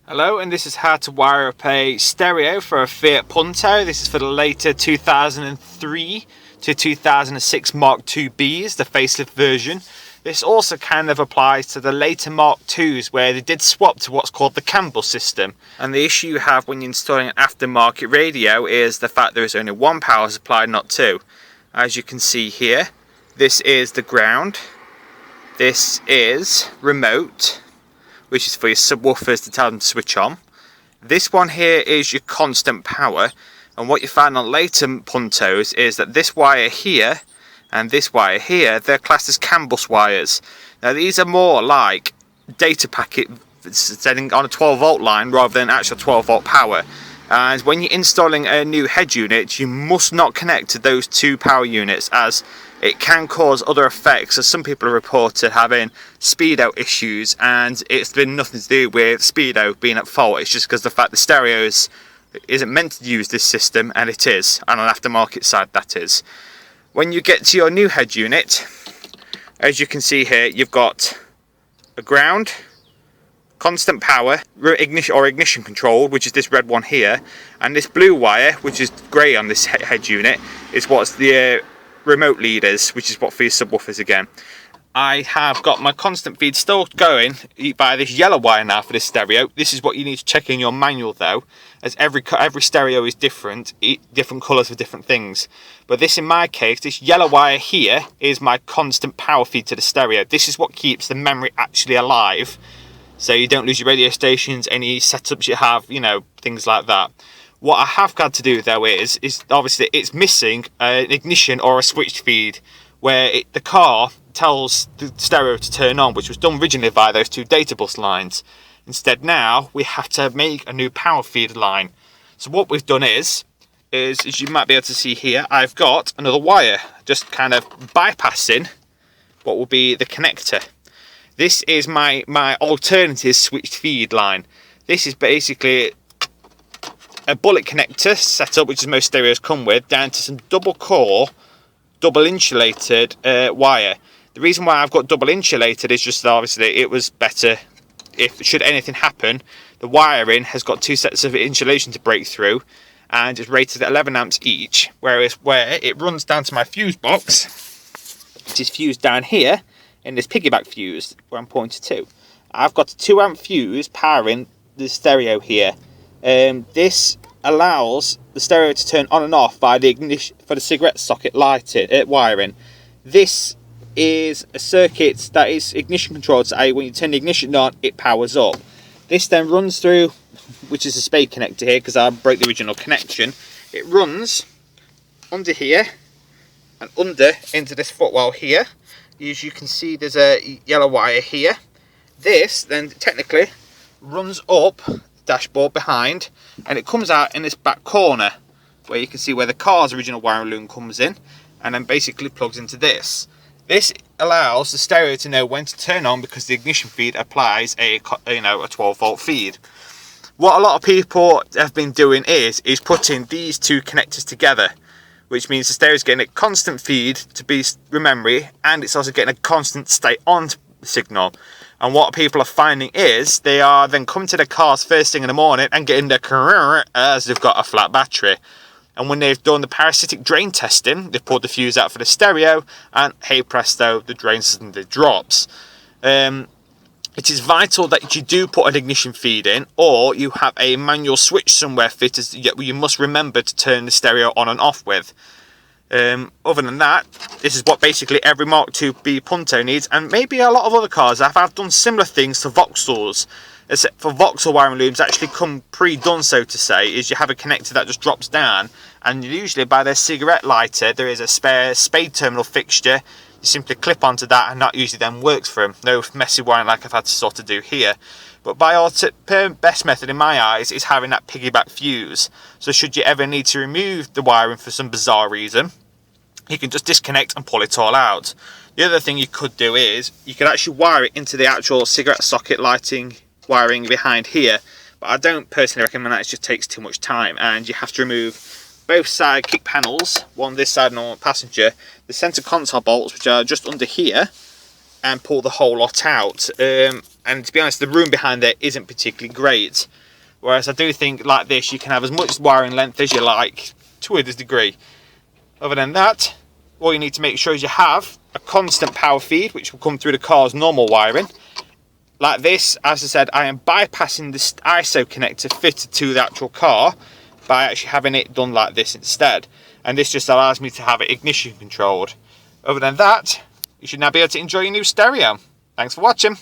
Hello, and this is how to wire up a stereo for a Fiat Punto. This is for the later 2003 to 2006 Mark IIBs, the facelift version. This also kind of applies to the later Mark IIs where they did swap to what's called the Campbell system. And the issue you have when you're installing an aftermarket radio is the fact there is only one power supply, not two. As you can see here, this is the ground, this is remote, which is for your subwoofers to tell them to switch on. This one here is your constant power, and what you find on later Puntos is that this wire here and this wire here, they're classed as CAN bus wires. Now these are more like data packet setting on a 12 volt line rather than actual 12 volt power. And when you're installing a new head unit, you must not connect to those two power units, as it can cause other effects, as some people have reported having speedo issues, and it's been nothing to do with speedo being at fault. It's just because the fact the stereos isn't meant to use this system, and it is, and on aftermarket side that is. When you get to your new head unit, as you can see here, you've got a ground, constant power, ignition control, which is this red one here, and this blue wire, which is grey on this head unit, is what's the remote leaders, which is what for your subwoofers again. I have got my constant feed still going by this yellow wire now for this stereo. This is what you need to check in your manual though, as every stereo is different colours for different things. But this, in my case, this yellow wire here is my constant power feed to the stereo. This is what keeps the memory actually alive, so you don't lose your radio stations, any setups you have, you know, things like that. What I have got to do though is obviously it's missing an ignition or a switched feed, where the car tells the stereo to turn on, which was done originally via those two data bus lines. Instead now we have to make a new power feed line. So what we've done is as you might be able to see here, I've got another wire just kind of bypassing what will be the connector. This is my alternative switched feed line. This is basically a bullet connector setup, which is most stereos come with, down to some double core, double insulated wire. The reason why I've got double insulated is just that obviously it was better if should anything happen. The wiring has got two sets of insulation to break through, and it's rated at 11 amps each, whereas where it runs down to my fuse box, which is fused down here in this piggyback fuse where I'm pointing to, I've got a 2 amp fuse powering the stereo here. This allows the stereo to turn on and off by the ignition for the cigarette socket lighted wiring. This is a circuit that is ignition controlled, so when you turn the ignition on, it powers up. This then runs through, which is a spade connector here because I broke the original connection. It runs under here and under into this footwell here. As you can see, there's a yellow wire here. This then technically runs up the dashboard behind, and it comes out in this back corner where you can see where the car's original wiring loom comes in, and then basically plugs into this. This allows the stereo to know when to turn on because the ignition feed applies a 12 volt feed. What a lot of people have been doing is putting these two connectors together, which means the stereo is getting a constant feed to be memory, and it's also getting a constant stay on signal. And what people are finding is they are then coming to their cars first thing in the morning and getting their career as they've got a flat battery. And when they've done the parasitic drain testing, they've pulled the fuse out for the stereo, and hey presto, the drain suddenly drops. It is vital that you do put an ignition feed in, or you have a manual switch somewhere fitted you must remember to turn the stereo on and off with. Other than that, this is what basically every Mark IIB Punto needs, and maybe a lot of other cars. I've done similar things to Vauxhalls, except for Vauxhall wiring looms actually come pre-done, so to say, is you have a connector that just drops down, and usually by their cigarette lighter there is a spare spade terminal fixture. You simply clip onto that, and that usually then works for them. No messy wiring like I've had to sort of do here. But best method in my eyes is having that piggyback fuse. So should you ever need to remove the wiring for some bizarre reason, you can just disconnect and pull it all out. The other thing you could do is you could actually wire it into the actual cigarette socket lighting wiring behind here, but I don't personally recommend that. It just takes too much time, and you have to remove both side kick panels, one this side and one passenger, the center console bolts, which are just under here, and pull the whole lot out. And to be honest, the room behind there isn't particularly great. Whereas I do think like this, you can have as much wiring length as you like, to a degree. Other than that, all you need to make sure is you have a constant power feed, which will come through the car's normal wiring. Like this, as I said, I am bypassing this ISO connector fitted to the actual car by actually having it done like this instead. And this just allows me to have it ignition controlled. Other than that, you should now be able to enjoy your new stereo. Thanks for watching.